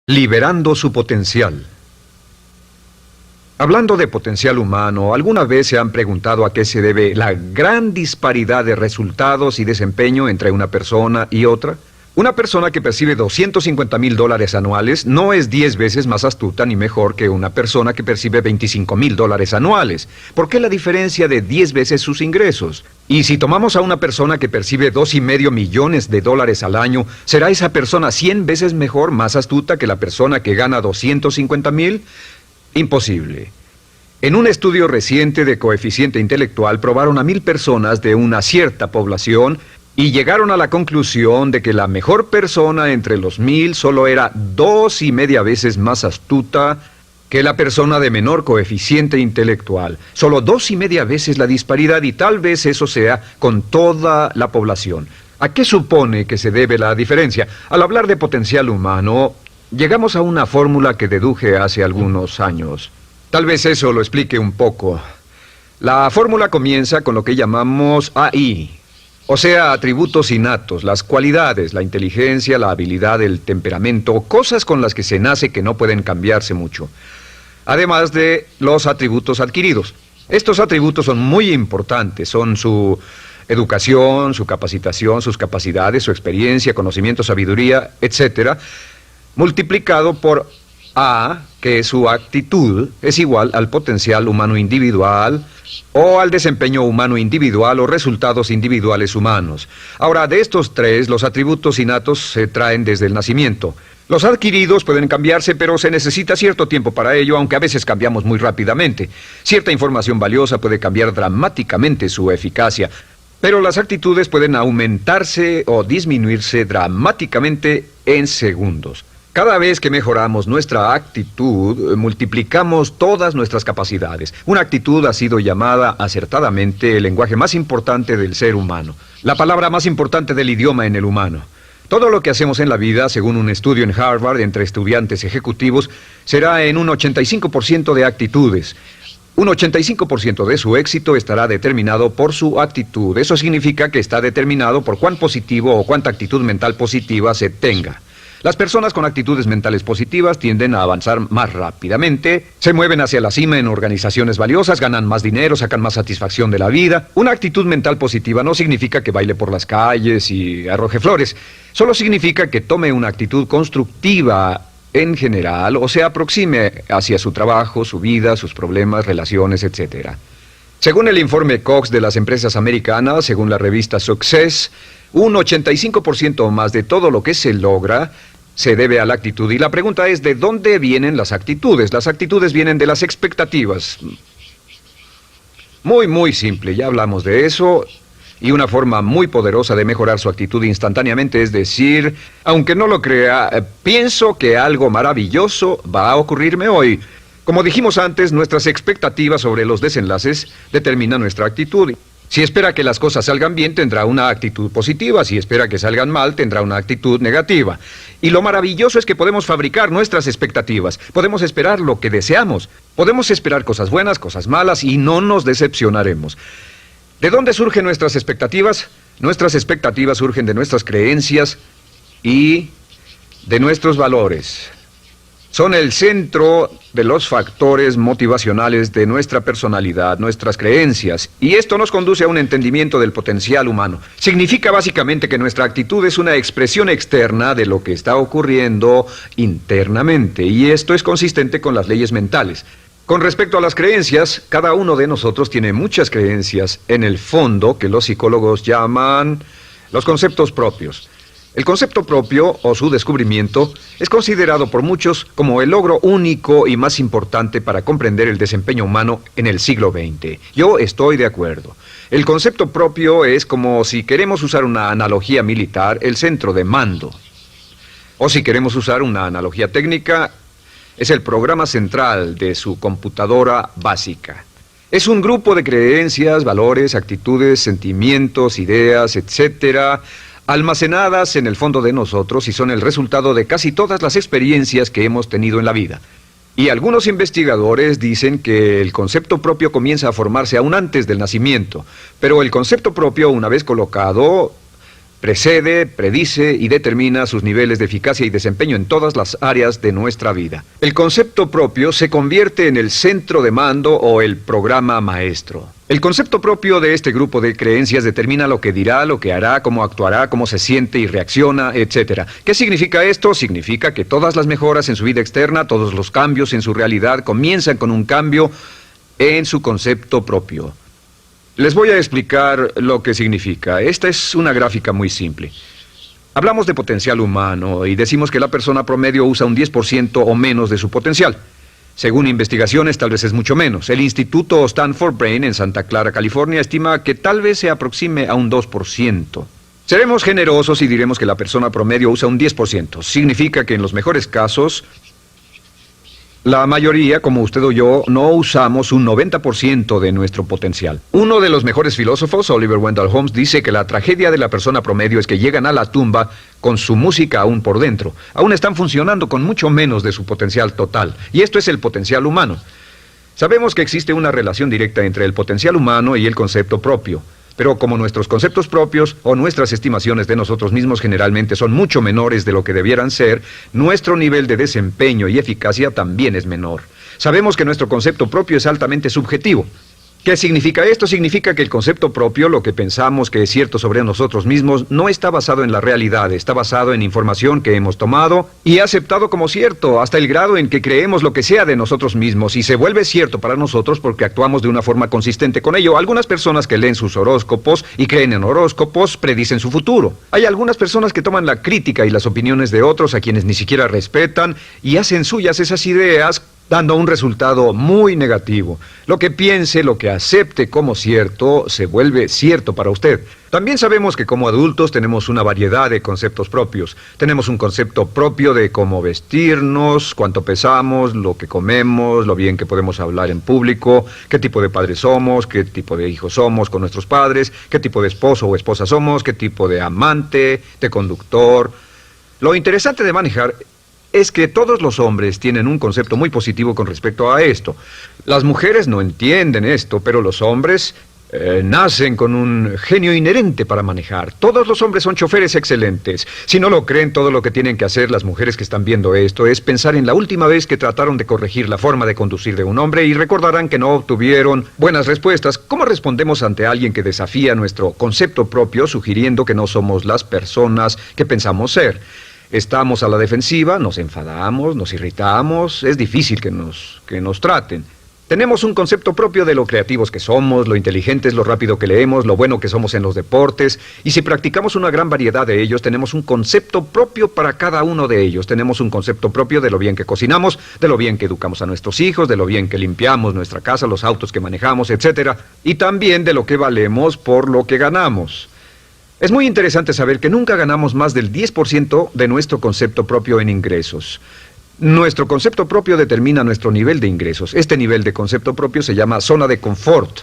Liberando su potencial. Hablando de potencial humano, ¿alguna vez se han preguntado a qué se debe la gran disparidad de resultados y desempeño entre una persona y otra? Una persona que percibe $250,000 anuales no es 10 veces más astuta ni mejor que una persona que percibe $25,000 anuales. ¿Por qué la diferencia de 10 veces sus ingresos? Y si tomamos a una persona que percibe $2,5 millones al año, ¿será esa persona 100 veces mejor, más astuta que la persona que gana $250,000? Imposible. En un estudio reciente de coeficiente intelectual probaron a 1,000 personas de una cierta población y llegaron a la conclusión de que la mejor persona entre los 1,000 solo era 2,5 veces más astuta que la persona de menor coeficiente intelectual. Solo 2,5 veces la disparidad, y tal vez eso sea con toda la población. ¿A qué supone que se debe la diferencia? Al hablar de potencial humano, llegamos a una fórmula que deduje hace algunos años. Tal vez eso lo explique un poco. La fórmula comienza con lo que llamamos AI. O sea, atributos innatos, las cualidades, la inteligencia, la habilidad, el temperamento, cosas con las que se nace que no pueden cambiarse mucho. Además de los atributos adquiridos. Estos atributos son muy importantes, son su educación, su capacitación, sus capacidades, su experiencia, conocimiento, sabiduría, etc., multiplicado por A, que es su actitud, es igual al potencial humano individual, o al desempeño humano individual o resultados individuales humanos. Ahora, de estos tres, los atributos innatos se traen desde el nacimiento. Los adquiridos pueden cambiarse, pero se necesita cierto tiempo para ello, aunque a veces cambiamos muy rápidamente. Cierta información valiosa puede cambiar dramáticamente su eficacia, pero las actitudes pueden aumentarse o disminuirse dramáticamente en segundos. Cada vez que mejoramos nuestra actitud, multiplicamos todas nuestras capacidades. Una actitud ha sido llamada acertadamente el lenguaje más importante del ser humano, la palabra más importante del idioma en el humano. Todo lo que hacemos en la vida, según un estudio en Harvard entre estudiantes ejecutivos, será en un 85% de actitudes. Un 85% de su éxito estará determinado por su actitud. Eso significa que está determinado por cuán positivo o cuánta actitud mental positiva se tenga. Las personas con actitudes mentales positivas tienden a avanzar más rápidamente, se mueven hacia la cima en organizaciones valiosas, ganan más dinero, sacan más satisfacción de la vida. Una actitud mental positiva no significa que baile por las calles y arroje flores. Solo significa que tome una actitud constructiva en general o se aproxime hacia su trabajo, su vida, sus problemas, relaciones, etc. Según el informe Cox de las empresas americanas, según la revista Success, un 85% o más de todo lo que se logra se debe a la actitud. Y la pregunta es, ¿de dónde vienen las actitudes? Las actitudes vienen de las expectativas. Muy simple, ya hablamos de eso. Y una forma muy poderosa de mejorar su actitud instantáneamente es decir, aunque no lo crea, pienso que algo maravilloso va a ocurrirme hoy. Como dijimos antes, nuestras expectativas sobre los desenlaces determinan nuestra actitud. Si espera que las cosas salgan bien, tendrá una actitud positiva. Si espera que salgan mal, tendrá una actitud negativa. Y lo maravilloso es que podemos fabricar nuestras expectativas. Podemos esperar lo que deseamos. Podemos esperar cosas buenas, cosas malas, y no nos decepcionaremos. ¿De dónde surgen nuestras expectativas? Nuestras expectativas surgen de nuestras creencias y de nuestros valores. Son el centro de los factores motivacionales de nuestra personalidad, nuestras creencias. Y esto nos conduce a un entendimiento del potencial humano. Significa básicamente que nuestra actitud es una expresión externa de lo que está ocurriendo internamente. Y esto es consistente con las leyes mentales. Con respecto a las creencias, cada uno de nosotros tiene muchas creencias en el fondo que los psicólogos llaman los conceptos propios. El concepto propio, o su descubrimiento, es considerado por muchos como el logro único y más importante para comprender el desempeño humano en el siglo XX. Yo estoy de acuerdo. El concepto propio es, como si queremos usar una analogía militar, el centro de mando. O si queremos usar una analogía técnica, es el programa central de su computadora básica. Es un grupo de creencias, valores, actitudes, sentimientos, ideas, etcétera, almacenadas en el fondo de nosotros y son el resultado de casi todas las experiencias que hemos tenido en la vida. Y algunos investigadores dicen que el concepto propio comienza a formarse aún antes del nacimiento, pero el concepto propio, una vez colocado, Precede, predice y determina sus niveles de eficacia y desempeño en todas las áreas de nuestra vida. El concepto propio se convierte en el centro de mando o el programa maestro. El concepto propio de este grupo de creencias determina lo que dirá, lo que hará, cómo actuará, cómo se siente y reacciona, etc. ¿Qué significa esto? Significa que todas las mejoras en su vida externa, todos los cambios en su realidad comienzan con un cambio en su concepto propio. Les voy a explicar lo que significa. Esta es una gráfica muy simple. Hablamos de potencial humano y decimos que la persona promedio usa un 10% o menos de su potencial. Según investigaciones, tal vez es mucho menos. El Instituto Stanford Brain en Santa Clara, California, estima que tal vez se aproxime a un 2%. Seremos generosos y diremos que la persona promedio usa un 10%. Significa que en los mejores casos, la mayoría, como usted o yo, no usamos un 90% de nuestro potencial. Uno de los mejores filósofos, Oliver Wendell Holmes, dice que la tragedia de la persona promedio es que llegan a la tumba con su música aún por dentro. Aún están funcionando con mucho menos de su potencial total. Y esto es el potencial humano. Sabemos que existe una relación directa entre el potencial humano y el concepto propio. Pero como nuestros conceptos propios o nuestras estimaciones de nosotros mismos generalmente son mucho menores de lo que debieran ser, nuestro nivel de desempeño y eficacia también es menor. Sabemos que nuestro concepto propio es altamente subjetivo. ¿Qué significa esto? Significa que el concepto propio, lo que pensamos que es cierto sobre nosotros mismos, no está basado en la realidad, está basado en información que hemos tomado y aceptado como cierto, hasta el grado en que creemos lo que sea de nosotros mismos y se vuelve cierto para nosotros porque actuamos de una forma consistente con ello. Algunas personas que leen sus horóscopos y creen en horóscopos predicen su futuro. Hay algunas personas que toman la crítica y las opiniones de otros a quienes ni siquiera respetan y hacen suyas esas ideas, dando un resultado muy negativo. Lo que piense, lo que acepte como cierto, se vuelve cierto para usted. También sabemos que como adultos tenemos una variedad de conceptos propios. Tenemos un concepto propio de cómo vestirnos, cuánto pesamos, lo que comemos, lo bien que podemos hablar en público, qué tipo de padres somos, qué tipo de hijos somos con nuestros padres, qué tipo de esposo o esposa somos, qué tipo de amante, de conductor. Lo interesante de manejar es que todos los hombres tienen un concepto muy positivo con respecto a esto. Las mujeres no entienden esto, pero los hombres nacen con un genio inherente para manejar. Todos los hombres son choferes excelentes. Si no lo creen, todo lo que tienen que hacer las mujeres que están viendo esto es pensar en la última vez que trataron de corregir la forma de conducir de un hombre y recordarán que no obtuvieron buenas respuestas. ¿Cómo respondemos ante alguien que desafía nuestro concepto propio, sugiriendo que no somos las personas que pensamos ser? Estamos a la defensiva, nos enfadamos, nos irritamos, es difícil que nos traten. Tenemos un concepto propio de lo creativos que somos, lo inteligentes, lo rápido que leemos, lo bueno que somos en los deportes, y si practicamos una gran variedad de ellos, tenemos un concepto propio para cada uno de ellos. Tenemos un concepto propio de lo bien que cocinamos, de lo bien que educamos a nuestros hijos, de lo bien que limpiamos nuestra casa, los autos que manejamos, etc. Y también de lo que valemos por lo que ganamos. Es muy interesante saber que nunca ganamos más del 10% de nuestro concepto propio en ingresos. Nuestro concepto propio determina nuestro nivel de ingresos. Este nivel de concepto propio se llama zona de confort.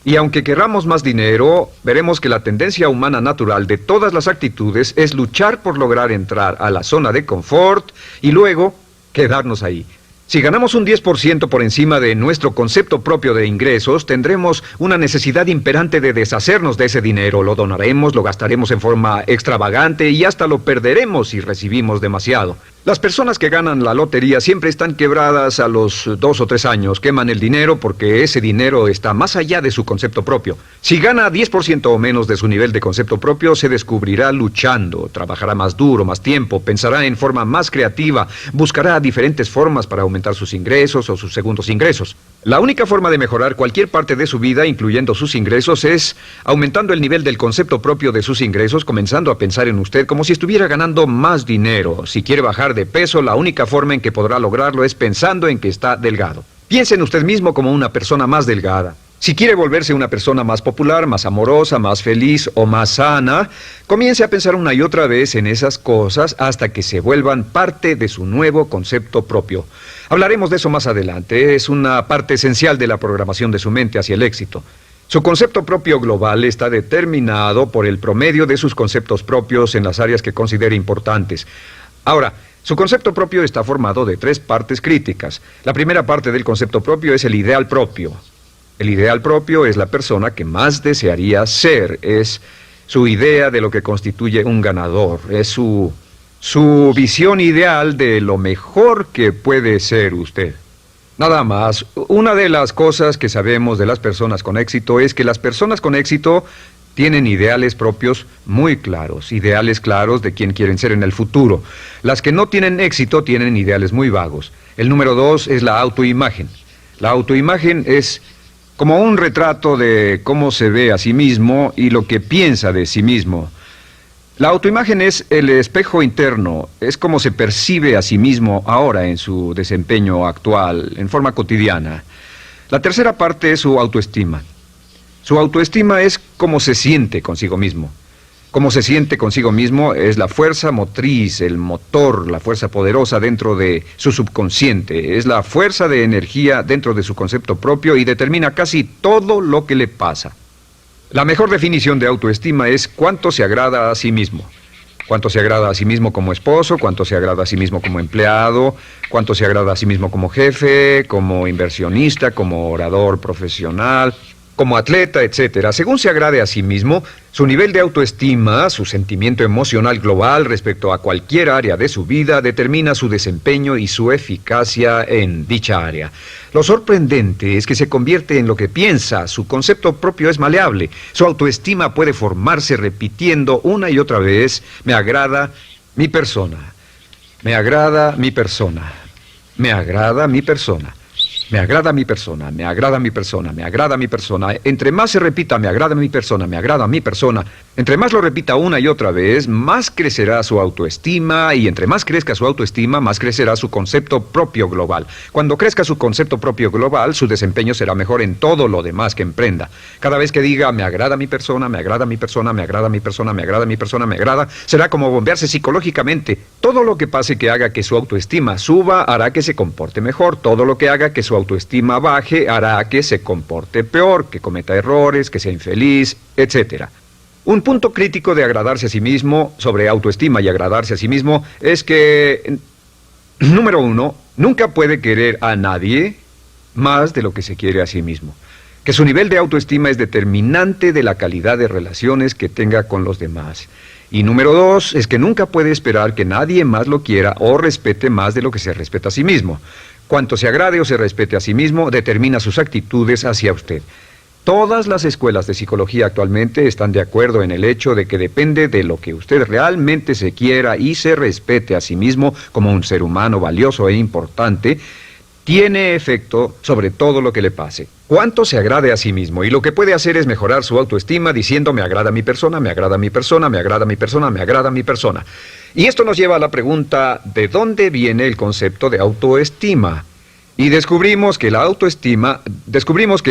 Y aunque querramos más dinero, veremos que la tendencia humana natural de todas las actitudes es luchar por lograr entrar a la zona de confort y luego quedarnos ahí. Si ganamos un 10% por encima de nuestro concepto propio de ingresos, tendremos una necesidad imperante de deshacernos de ese dinero. Lo donaremos, lo gastaremos en forma extravagante y hasta lo perderemos si recibimos demasiado. Las personas que ganan la lotería siempre están quebradas a los 2 o 3 años. Queman el dinero porque ese dinero está más allá de su concepto propio. Si gana 10% o menos de su nivel de concepto propio, se descubrirá luchando, trabajará más duro, más tiempo, pensará en forma más creativa, buscará diferentes formas para aumentar sus ingresos o sus segundos ingresos. La única forma de mejorar cualquier parte de su vida, incluyendo sus ingresos, es aumentando el nivel del concepto propio de sus ingresos, comenzando a pensar en usted como si estuviera ganando más dinero. Si quiere bajar de peso, la única forma en que podrá lograrlo es pensando en que está delgado. Piense en usted mismo como una persona más delgada. Si quiere volverse una persona más popular, más amorosa, más feliz o más sana, comience a pensar una y otra vez en esas cosas hasta que se vuelvan parte de su nuevo concepto propio. Hablaremos de eso más adelante. Es una parte esencial de la programación de su mente hacia el éxito. Su concepto propio global está determinado por el promedio de sus conceptos propios en las áreas que considere importantes. Ahora, su concepto propio está formado de 3 partes críticas. La primera parte del concepto propio es el ideal propio. El ideal propio es la persona que más desearía ser, es su idea de lo que constituye un ganador, es su visión ideal de lo mejor que puede ser usted. Nada más, una de las cosas que sabemos de las personas con éxito es que las personas con éxito tienen ideales propios muy claros, ideales claros de quién quieren ser en el futuro. Las que no tienen éxito tienen ideales muy vagos. El número 2 es la autoimagen. La autoimagen es como un retrato de cómo se ve a sí mismo y lo que piensa de sí mismo. La autoimagen es el espejo interno, es como se percibe a sí mismo ahora en su desempeño actual, en forma cotidiana. La tercera parte es su autoestima. Su autoestima es cómo se siente consigo mismo. Cómo se siente consigo mismo es la fuerza motriz, el motor, la fuerza poderosa dentro de su subconsciente. Es la fuerza de energía dentro de su concepto propio y determina casi todo lo que le pasa. La mejor definición de autoestima es cuánto se agrada a sí mismo. Cuánto se agrada a sí mismo como esposo, cuánto se agrada a sí mismo como empleado, cuánto se agrada a sí mismo como jefe, como inversionista, como orador profesional, como atleta, etcétera. Según se agrade a sí mismo, su nivel de autoestima, su sentimiento emocional global respecto a cualquier área de su vida, determina su desempeño y su eficacia en dicha área. Lo sorprendente es que se convierte en lo que piensa, su concepto propio es maleable, su autoestima puede formarse repitiendo una y otra vez, me agrada mi persona, me agrada mi persona, me agrada mi persona. Me agrada mi persona, me agrada mi persona, me agrada mi persona. Entre más se repita, me agrada mi persona, me agrada mi persona, entre más lo repita una y otra vez, más crecerá su autoestima y entre más crezca su autoestima, más crecerá su concepto propio global. Cuando crezca su concepto propio global, su desempeño será mejor en todo lo demás que emprenda. Cada vez que diga, me agrada mi persona, me agrada mi persona, me agrada mi persona, me agrada mi persona, me agrada, será como bombearse psicológicamente. Todo lo que pase que haga que su autoestima suba, hará que se comporte mejor. Todo lo que haga que su autoestima baje hará que se comporte peor, que cometa errores, que sea infeliz, etc. Un punto crítico de agradarse a sí mismo, sobre autoestima y agradarse a sí mismo, es que, número 1, nunca puede querer a nadie más de lo que se quiere a sí mismo. Que su nivel de autoestima es determinante de la calidad de relaciones que tenga con los demás. Y número 2, es que nunca puede esperar que nadie más lo quiera o respete más de lo que se respeta a sí mismo. Cuanto se agrade o se respete a sí mismo, determina sus actitudes hacia usted. Todas las escuelas de psicología actualmente están de acuerdo en el hecho de que depende de lo que usted realmente se quiera y se respete a sí mismo como un ser humano valioso e importante, tiene efecto sobre todo lo que le pase. Cuánto se agrade a sí mismo y lo que puede hacer es mejorar su autoestima diciendo me agrada mi persona, me agrada mi persona, me agrada mi persona, me agrada mi persona. Y esto nos lleva a la pregunta, ¿de dónde viene el concepto de autoestima? Y descubrimos que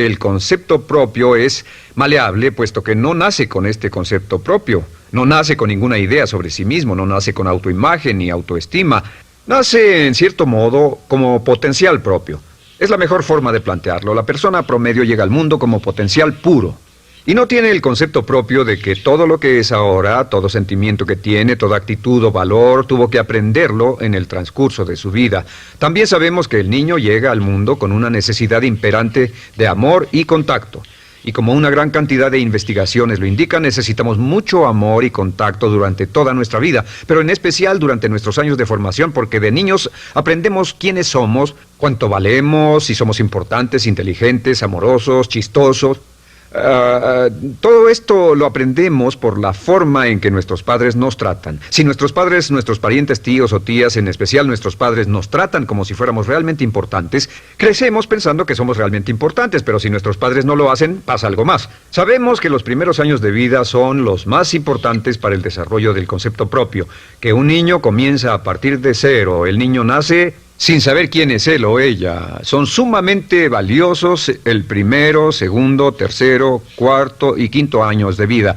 el concepto propio es maleable, puesto que no nace con este concepto propio, no nace con ninguna idea sobre sí mismo, no nace con autoimagen ni autoestima, nace en cierto modo como potencial propio. Es la mejor forma de plantearlo. La persona promedio llega al mundo como potencial puro. Y no tiene el concepto propio de que todo lo que es ahora, todo sentimiento que tiene, toda actitud o valor, tuvo que aprenderlo en el transcurso de su vida. También sabemos que el niño llega al mundo con una necesidad imperante de amor y contacto. Y como una gran cantidad de investigaciones lo indican, necesitamos mucho amor y contacto durante toda nuestra vida, pero en especial durante nuestros años de formación, porque de niños aprendemos quiénes somos, cuánto valemos, si somos importantes, inteligentes, amorosos, chistosos. Todo esto lo aprendemos por la forma en que nuestros padres nos tratan. Si nuestros padres, nuestros parientes, tíos o tías, en especial nuestros padres, nos tratan como si fuéramos realmente importantes, crecemos pensando que somos realmente importantes, pero si nuestros padres no lo hacen, pasa algo más. Sabemos que los primeros años de vida son los más importantes para el desarrollo del concepto propio, que un niño comienza a partir de cero. El niño nace sin saber quién es él o ella. Son sumamente valiosos el primero, segundo, tercero, cuarto y quinto años de vida.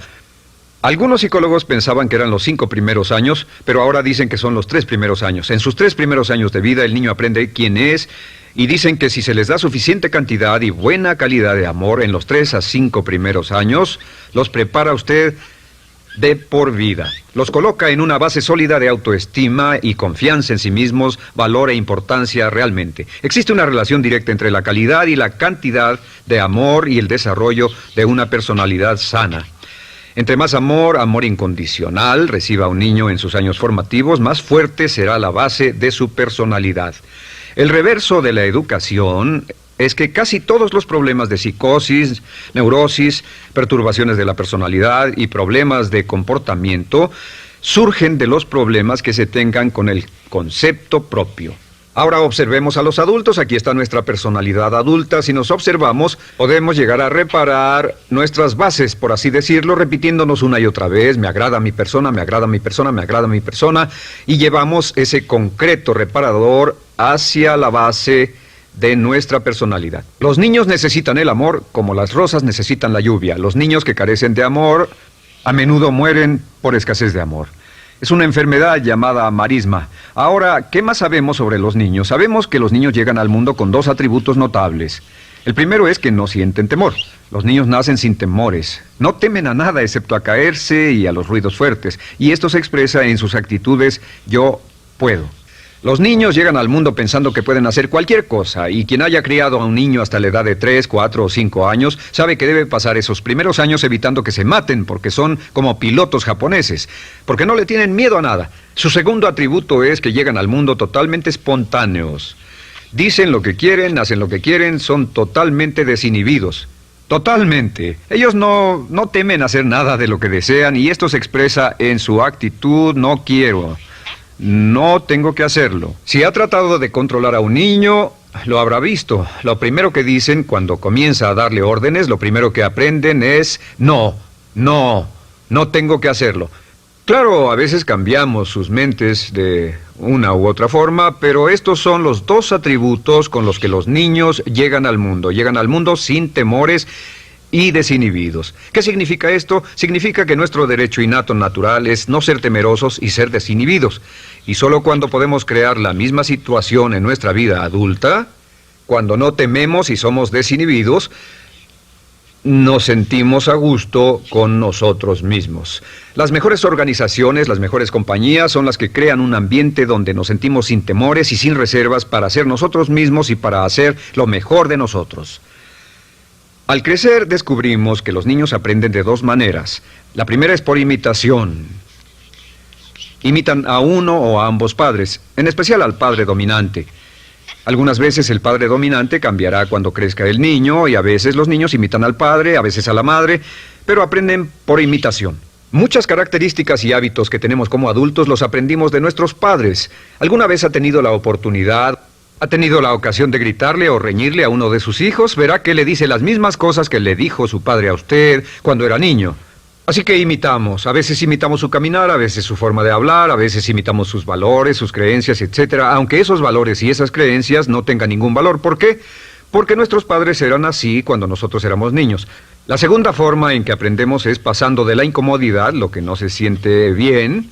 Algunos psicólogos pensaban que eran los 5 primeros años, pero ahora dicen que son los 3 primeros años. En sus 3 primeros años de vida el niño aprende quién es y dicen que si se les da suficiente cantidad y buena calidad de amor en los 3 a 5 primeros años, los prepara usted de por vida. Los coloca en una base sólida de autoestima y confianza en sí mismos, valor e importancia realmente. Existe una relación directa entre la calidad y la cantidad de amor y el desarrollo de una personalidad sana. Entre más amor, amor incondicional, reciba un niño en sus años formativos, más fuerte será la base de su personalidad. El reverso de la educación es que casi todos los problemas de psicosis, neurosis, perturbaciones de la personalidad y problemas de comportamiento surgen de los problemas que se tengan con el concepto propio. Ahora observemos a los adultos. Aquí está nuestra personalidad adulta. Si nos observamos, podemos llegar a reparar nuestras bases, por así decirlo, repitiéndonos una y otra vez: me agrada mi persona, me agrada mi persona, me agrada mi persona, y llevamos ese concreto reparador hacia la base de nuestra personalidad. Los niños necesitan el amor como las rosas necesitan la lluvia. Los niños que carecen de amor a menudo mueren por escasez de amor. Es una enfermedad llamada marisma. Ahora, ¿qué más sabemos sobre los niños? Sabemos que los niños llegan al mundo con dos atributos notables. El primero es que no sienten temor. Los niños nacen sin temores. No temen a nada excepto a caerse y a los ruidos fuertes. Y esto se expresa en sus actitudes: yo puedo. Los niños llegan al mundo pensando que pueden hacer cualquier cosa, y quien haya criado a un niño hasta la edad de 3, 4 o 5 años sabe que debe pasar esos primeros años evitando que se maten, porque son como pilotos japoneses, porque no le tienen miedo a nada. Su segundo atributo es que llegan al mundo totalmente espontáneos. Dicen lo que quieren, hacen lo que quieren, son totalmente desinhibidos. Totalmente. Ellos no temen hacer nada de lo que desean, y esto se expresa en su actitud: no quiero. No tengo que hacerlo. Si ha tratado de controlar a un niño, lo habrá visto. Lo primero que dicen cuando comienza a darle órdenes, lo primero que aprenden es: no tengo que hacerlo. Claro, a veces cambiamos sus mentes de una u otra forma, pero estos son los dos atributos con los que los niños llegan al mundo. Llegan al mundo sin temores y desinhibidos. ¿Qué significa esto? Significa que nuestro derecho innato natural es no ser temerosos y ser desinhibidos. Y solo cuando podemos crear la misma situación en nuestra vida adulta, cuando no tememos y somos desinhibidos, nos sentimos a gusto con nosotros mismos. Las mejores organizaciones, las mejores compañías son las que crean un ambiente donde nos sentimos sin temores y sin reservas para ser nosotros mismos y para hacer lo mejor de nosotros. Al crecer descubrimos que los niños aprenden de dos maneras. La primera es por imitación. Imitan a uno o a ambos padres, en especial al padre dominante. Algunas veces el padre dominante cambiará cuando crezca el niño, y a veces los niños imitan al padre, a veces a la madre, pero aprenden por imitación. Muchas características y hábitos que tenemos como adultos los aprendimos de nuestros padres. ¿Alguna vez ha tenido la oportunidad, ha tenido la ocasión de gritarle o reñirle a uno de sus hijos? Verá que le dice las mismas cosas que le dijo su padre a usted cuando era niño. Así que imitamos. A veces imitamos su caminar, a veces su forma de hablar, a veces imitamos sus valores, sus creencias, etc. Aunque esos valores y esas creencias no tengan ningún valor. ¿Por qué? Porque nuestros padres eran así cuando nosotros éramos niños. La segunda forma en que aprendemos es pasando de la incomodidad, lo que no se siente bien,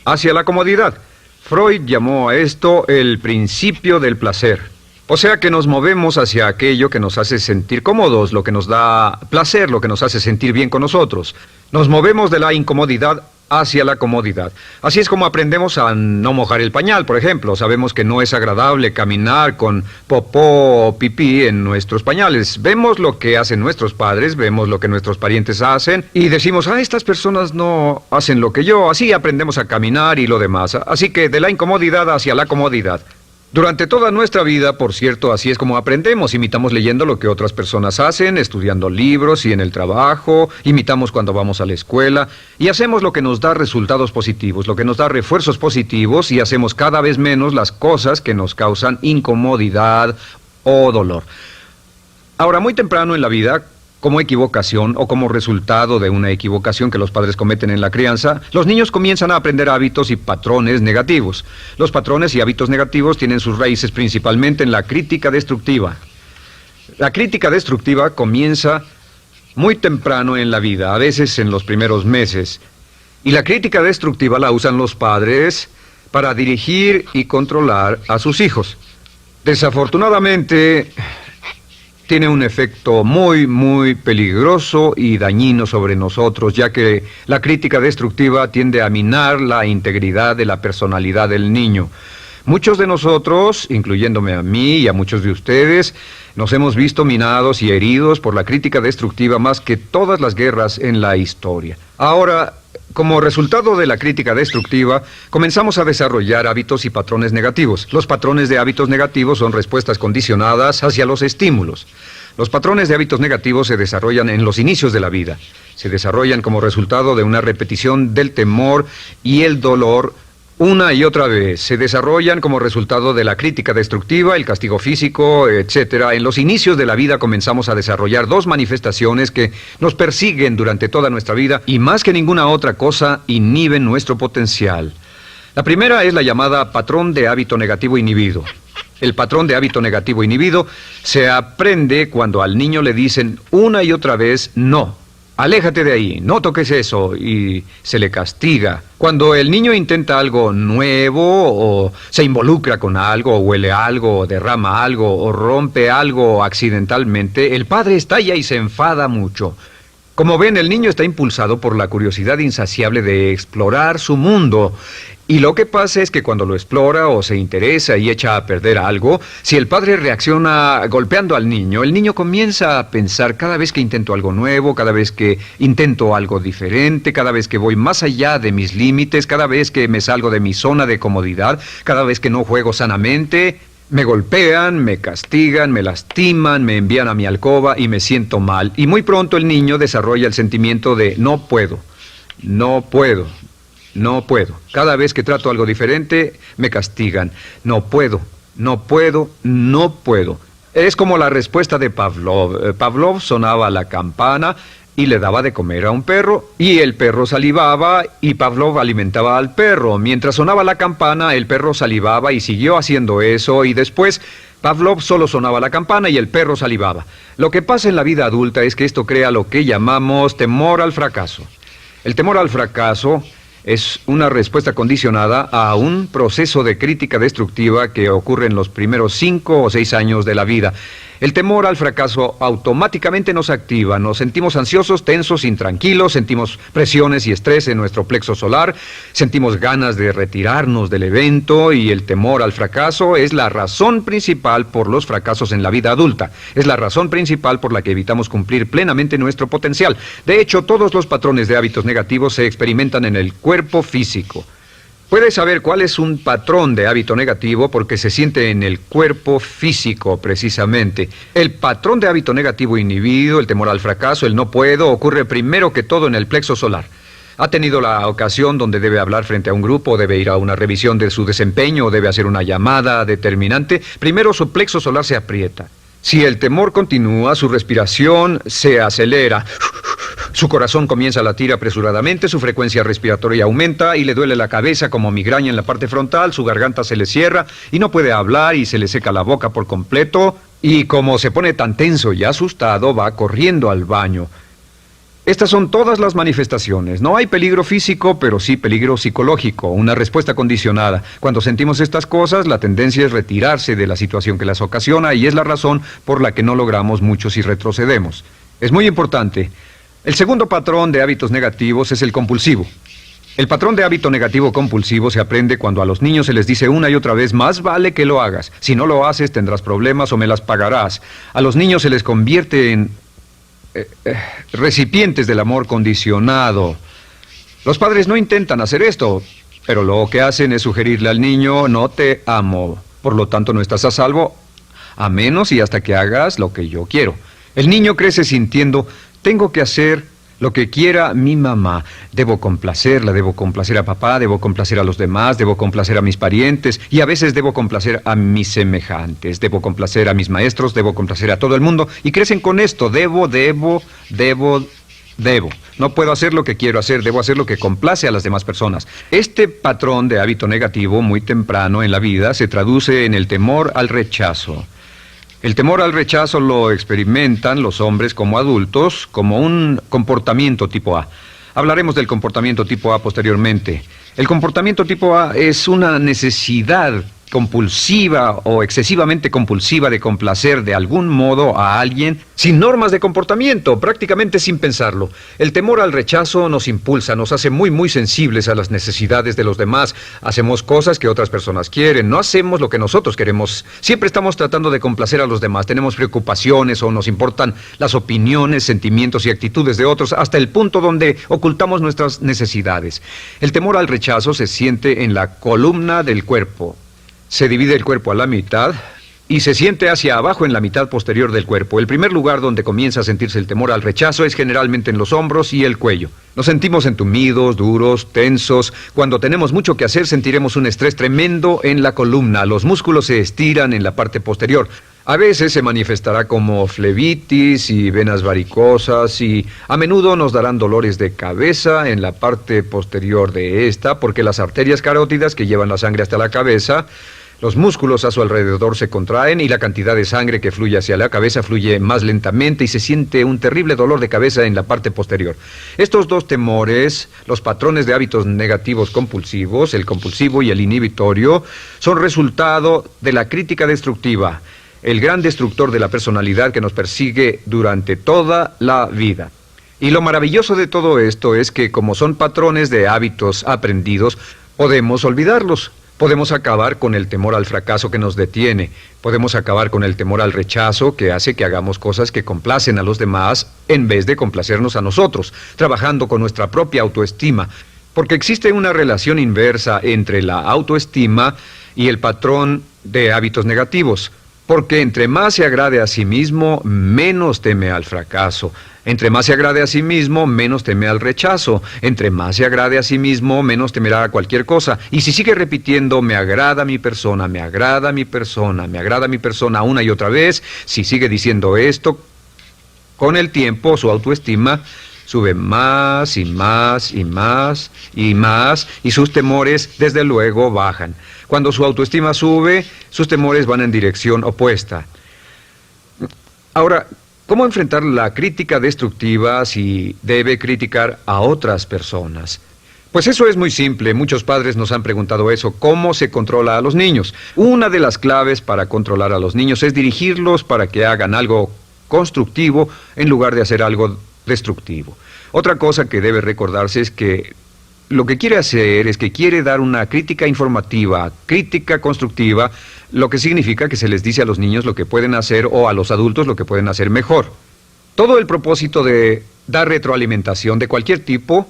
hacia la comodidad. Freud llamó a esto el principio del placer. O sea que nos movemos hacia aquello que nos hace sentir cómodos, lo que nos da placer, lo que nos hace sentir bien con nosotros. Nos movemos de la incomodidad hacia la comodidad. Así es como aprendemos a no mojar el pañal, por ejemplo. Sabemos que no es agradable caminar con popó o pipí en nuestros pañales. Vemos lo que hacen nuestros padres, vemos lo que nuestros parientes hacen y decimos: estas personas no hacen lo que yo. Así aprendemos a caminar y lo demás. Así que de la incomodidad hacia la comodidad. Durante toda nuestra vida, por cierto, así es como aprendemos. Imitamos leyendo lo que otras personas hacen, estudiando libros y en el trabajo, imitamos cuando vamos a la escuela, y hacemos lo que nos da resultados positivos, lo que nos da refuerzos positivos, y hacemos cada vez menos las cosas que nos causan incomodidad o dolor. Ahora, muy temprano en la vida, como equivocación o como resultado de una equivocación que los padres cometen en la crianza, los niños comienzan a aprender hábitos y patrones negativos. Los patrones y hábitos negativos tienen sus raíces principalmente en la crítica destructiva. La crítica destructiva comienza muy temprano en la vida, a veces en los primeros meses. Y la crítica destructiva la usan los padres para dirigir y controlar a sus hijos. Desafortunadamente, tiene un efecto muy peligroso y dañino sobre nosotros, ya que la crítica destructiva tiende a minar la integridad de la personalidad del niño. Muchos de nosotros, incluyéndome a mí y a muchos de ustedes, nos hemos visto minados y heridos por la crítica destructiva más que todas las guerras en la historia. Ahora, como resultado de la crítica destructiva, comenzamos a desarrollar hábitos y patrones negativos. Los patrones de hábitos negativos son respuestas condicionadas hacia los estímulos. Los patrones de hábitos negativos se desarrollan en los inicios de la vida. Se desarrollan como resultado de una repetición del temor y el dolor una y otra vez. Se desarrollan como resultado de la crítica destructiva, el castigo físico, etc. En los inicios de la vida comenzamos a desarrollar dos manifestaciones que nos persiguen durante toda nuestra vida y más que ninguna otra cosa inhiben nuestro potencial. La primera es la llamada patrón de hábito negativo inhibido. El patrón de hábito negativo inhibido se aprende cuando al niño le dicen una y otra vez no. Aléjate de ahí, no toques eso, y se le castiga. Cuando el niño intenta algo nuevo, o se involucra con algo, o huele algo, o derrama algo, o rompe algo accidentalmente, el padre estalla y se enfada mucho. Como ven, el niño está impulsado por la curiosidad insaciable de explorar su mundo. Y lo que pasa es que cuando lo explora o se interesa y echa a perder algo, si el padre reacciona golpeando al niño, el niño comienza a pensar cada vez que intento algo nuevo, cada vez que intento algo diferente, cada vez que voy más allá de mis límites, cada vez que me salgo de mi zona de comodidad, cada vez que no juego sanamente, me golpean, me castigan, me lastiman, me envían a mi alcoba y me siento mal. Y muy pronto el niño desarrolla el sentimiento de no puedo, no puedo. No puedo. Cada vez que trato algo diferente, me castigan. No puedo, no puedo, no puedo. Es como la respuesta de Pavlov. Pavlov sonaba la campana y le daba de comer a un perro, y el perro salivaba, y Pavlov alimentaba al perro. Mientras sonaba la campana, el perro salivaba y siguió haciendo eso, y después Pavlov solo sonaba la campana y el perro salivaba. Lo que pasa en la vida adulta es que esto crea lo que llamamos temor al fracaso. El temor al fracaso es una respuesta condicionada a un proceso de crítica destructiva que ocurre en los primeros 5 o 6 años de la vida. El temor al fracaso automáticamente nos activa, nos sentimos ansiosos, tensos, intranquilos, sentimos presiones y estrés en nuestro plexo solar, sentimos ganas de retirarnos del evento, y el temor al fracaso es la razón principal por los fracasos en la vida adulta. Es la razón principal por la que evitamos cumplir plenamente nuestro potencial. De hecho, todos los patrones de hábitos negativos se experimentan en el cuerpo físico. Puedes saber cuál es un patrón de hábito negativo porque se siente en el cuerpo físico, precisamente. El patrón de hábito negativo inhibido, el temor al fracaso, el no puedo, ocurre primero que todo en el plexo solar. ¿Ha tenido la ocasión donde debe hablar frente a un grupo, debe ir a una revisión de su desempeño o debe hacer una llamada determinante? Primero su plexo solar se aprieta. Si el temor continúa, su respiración se acelera. Su corazón comienza a latir apresuradamente, su frecuencia respiratoria aumenta y le duele la cabeza como migraña en la parte frontal, su garganta se le cierra y no puede hablar y se le seca la boca por completo, y como se pone tan tenso y asustado, va corriendo al baño. Estas son todas las manifestaciones. No hay peligro físico, pero sí peligro psicológico, una respuesta condicionada. Cuando sentimos estas cosas, la tendencia es retirarse de la situación que las ocasiona, y es la razón por la que no logramos mucho si retrocedemos. Es muy importante. El segundo patrón de hábitos negativos es el compulsivo. El patrón de hábito negativo compulsivo se aprende cuando a los niños se les dice una y otra vez: más vale que lo hagas. Si no lo haces, tendrás problemas o me las pagarás. A los niños se les convierte en recipientes del amor condicionado. Los padres no intentan hacer esto, pero lo que hacen es sugerirle al niño: no te amo, por lo tanto no estás a salvo, a menos y hasta que hagas lo que yo quiero. El niño crece sintiendo: tengo que hacer lo que quiera mi mamá. Debo complacerla, debo complacer a papá, debo complacer a los demás, debo complacer a mis parientes, y a veces debo complacer a mis semejantes, debo complacer a mis maestros, debo complacer a todo el mundo, y crecen con esto: debo. No puedo hacer lo que quiero hacer, debo hacer lo que complace a las demás personas. Este patrón de hábito negativo muy temprano en la vida se traduce en el temor al rechazo. El temor al rechazo lo experimentan los hombres como adultos como un comportamiento tipo A. Hablaremos del comportamiento tipo A posteriormente. El comportamiento tipo A es una necesidad compulsiva o excesivamente compulsiva de complacer de algún modo a alguien sin normas de comportamiento, prácticamente sin pensarlo. El temor al rechazo nos impulsa, nos hace muy sensibles a las necesidades de los demás. Hacemos cosas que otras personas quieren, no hacemos lo que nosotros queremos. Siempre estamos tratando de complacer a los demás, tenemos preocupaciones o nos importan las opiniones, sentimientos y actitudes de otros hasta el punto donde ocultamos nuestras necesidades. El temor al rechazo se siente en la columna del cuerpo. Se divide el cuerpo a la mitad y se siente hacia abajo en la mitad posterior del cuerpo. El primer lugar donde comienza a sentirse el temor al rechazo es generalmente en los hombros y el cuello. Nos sentimos entumidos, duros, tensos. Cuando tenemos mucho que hacer sentiremos un estrés tremendo en la columna. Los músculos se estiran en la parte posterior. A veces se manifestará como flebitis y venas varicosas y a menudo nos darán dolores de cabeza en la parte posterior de esta porque las arterias carótidas que llevan la sangre hasta la cabeza, los músculos a su alrededor se contraen y la cantidad de sangre que fluye hacia la cabeza fluye más lentamente y se siente un terrible dolor de cabeza en la parte posterior. Estos dos temores, los patrones de hábitos negativos compulsivos, el compulsivo y el inhibitorio, son resultado de la crítica destructiva, el gran destructor de la personalidad que nos persigue durante toda la vida. Y lo maravilloso de todo esto es que como son patrones de hábitos aprendidos, podemos olvidarlos. Podemos acabar con el temor al fracaso que nos detiene. Podemos acabar con el temor al rechazo que hace que hagamos cosas que complacen a los demás en vez de complacernos a nosotros, trabajando con nuestra propia autoestima. Porque existe una relación inversa entre la autoestima y el patrón de hábitos negativos. Porque entre más se agrade a sí mismo, menos teme al fracaso. Entre más se agrade a sí mismo, menos teme al rechazo. Entre más se agrade a sí mismo, menos temerá a cualquier cosa. Y si sigue repitiendo, me agrada mi persona, me agrada mi persona, me agrada mi persona una y otra vez, si sigue diciendo esto, con el tiempo su autoestima sube más y más y más y más y sus temores desde luego bajan. Cuando su autoestima sube, sus temores van en dirección opuesta. Ahora, ¿cómo enfrentar la crítica destructiva si debe criticar a otras personas? Pues eso es muy simple. Muchos padres nos han preguntado eso. ¿Cómo se controla a los niños? Una de las claves para controlar a los niños es dirigirlos para que hagan algo constructivo en lugar de hacer algo destructivo. Otra cosa que debe recordarse es que lo que quiere hacer es que quiere dar una crítica informativa, crítica constructiva, lo que significa que se les dice a los niños lo que pueden hacer o a los adultos lo que pueden hacer mejor. Todo el propósito de dar retroalimentación de cualquier tipo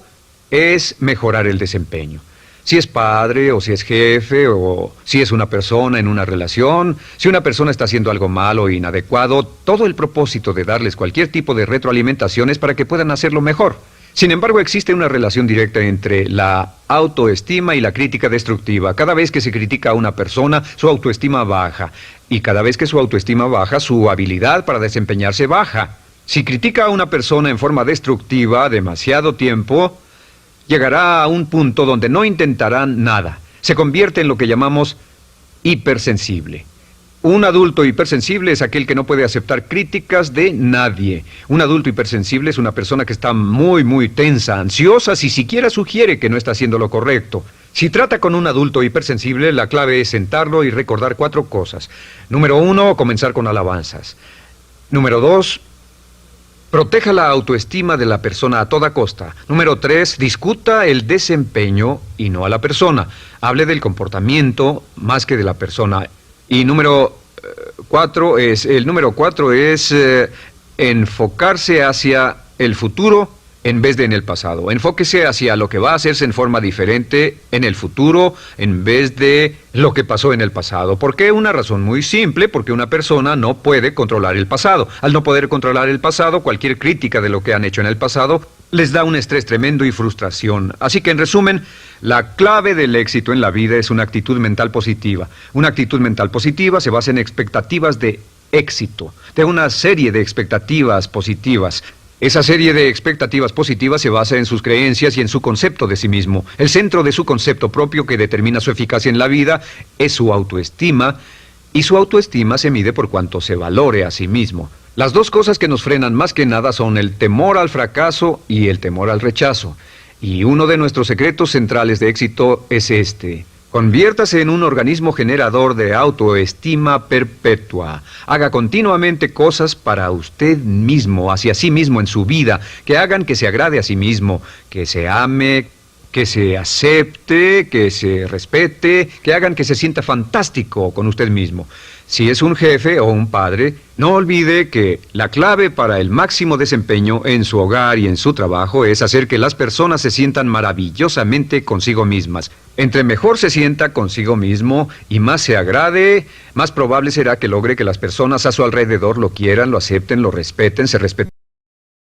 es mejorar el desempeño. Si es padre, o si es jefe, o si es una persona en una relación, si una persona está haciendo algo malo o inadecuado, todo el propósito de darles cualquier tipo de retroalimentación es para que puedan hacerlo mejor. Sin embargo, existe una relación directa entre la autoestima y la crítica destructiva. Cada vez que se critica a una persona, su autoestima baja. Y cada vez que su autoestima baja, su habilidad para desempeñarse baja. Si critica a una persona en forma destructiva demasiado tiempo, llegará a un punto donde no intentarán nada. Se convierte en lo que llamamos hipersensible. Un adulto hipersensible es aquel que no puede aceptar críticas de nadie. Un adulto hipersensible es una persona que está muy tensa, ansiosa, si siquiera sugiere que no está haciendo lo correcto. Si trata con un adulto hipersensible, la clave es sentarlo y recordar 4 cosas. Número 1, comenzar con alabanzas. Número 2, proteja la autoestima de la persona a toda costa. Número 3, discuta el desempeño y no a la persona. Hable del comportamiento más que de la persona. Y número 4 es enfocarse hacia el futuro en vez de en el pasado. Enfóquese hacia lo que va a hacerse en forma diferente en el futuro en vez de lo que pasó en el pasado. ¿Por qué? Una razón muy simple, porque una persona no puede controlar el pasado. Al no poder controlar el pasado, cualquier crítica de lo que han hecho en el pasado les da un estrés tremendo y frustración. Así que, en resumen, la clave del éxito en la vida es una actitud mental positiva. Una actitud mental positiva se basa en expectativas de éxito, de una serie de expectativas positivas. Esa serie de expectativas positivas se basa en sus creencias y en su concepto de sí mismo. El centro de su concepto propio que determina su eficacia en la vida es su autoestima, y su autoestima se mide por cuanto se valore a sí mismo. Las dos cosas que nos frenan más que nada son el temor al fracaso y el temor al rechazo. Y uno de nuestros secretos centrales de éxito es este: Conviértase en un organismo generador de autoestima perpetua. Haga continuamente cosas para usted mismo, hacia sí mismo en su vida, que hagan que se agrade a sí mismo, que se ame, que se acepte, que se respete, que hagan que se sienta fantástico con usted mismo. Si es un jefe o un padre, no olvide que la clave para el máximo desempeño en su hogar y en su trabajo es hacer que las personas se sientan maravillosamente consigo mismas. Entre mejor se sienta consigo mismo y más se agrade, más probable será que logre que las personas a su alrededor lo quieran, lo acepten, lo respeten, se respeten.